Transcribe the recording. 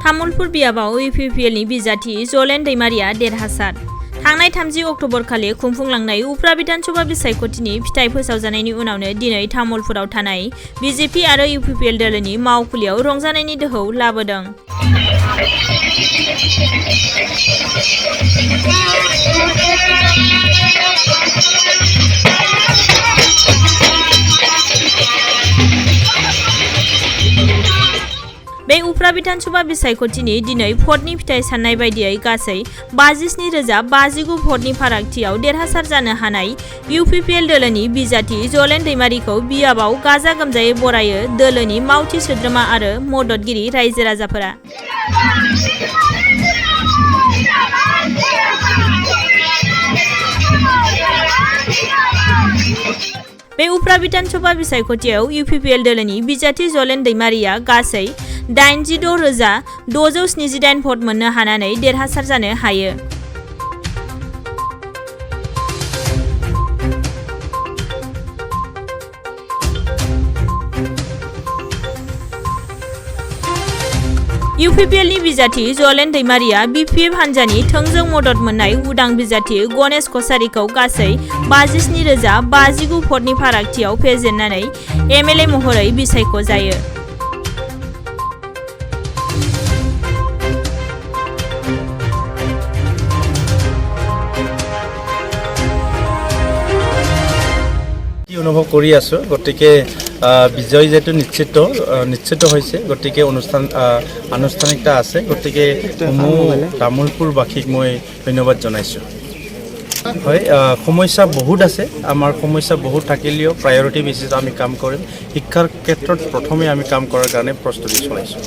तामुलपुर बियाबाव इउपिपिएलनि बिजाथि जलेन दैमारिया देरहासार। थांनाय 30 अक्ट'बर खालि खुंफुंलांनाय उफ्रा बिधानसभा बिसायख'थिनि फिथाइ फोसावजानायनि उनावनो दिनै तामुलपुराव थानाय बिजेपि आरो इउपिपिएल दोलोनि मावखुलियाव रंजानायनि दोहौ लाबोदों। बे उफ्रा बिधानसभा बिसायख'थिनि दिनै भटनि फिथाइ साननाय बायदियै गासै 57,052 भटनि फारागथियाव देरहासार जानो हानाय इउपिपिएल दोलोनि बिजाथि जलेन दैमारिखौ बियाबाव गाजा गोमजायै बरायो दोलोनि मावथि सोद्रोमा आरो मददगिरि रायजो राजाफोरा। बे उफ्रा बिधानसभा बिसायख'थियाव इउपिपिएल दोलोनि बिजाथि जलेन दैमारिया गासै 86,678 भट मोननो हानानै देरहासार जानो हायो। इउपिपिएलनि बिजाथि जलेन दैमारिया बिपिएफ हान्जानि थोंजों मदद मोननाय उदां बिजाथि गणेश कसारीखौ गासै 57,052 भटनि फारागथियाव फेजेननानै एमएलए महरै बिसायख' जायो। অনুভৱ কৰি আছো গতিকে বিজয় যেটো নিশ্চিত হৈছে গতিকে আনুষ্ঠানিকতা আছে গতিকে তামুলপুৰবাসীক মই ধন্যবাদ জনাইছো। হয় সমস্যা বহুত আছে আমাৰ সমস্যা বহুত থাকিলেও প্ৰায়ৰিটি বেচিছত আমি কাম কৰিম শিক্ষাৰ ক্ষেত্ৰত প্ৰথমে আমি কাম কৰাৰ কাৰণে প্ৰস্তুতি চলাইছো।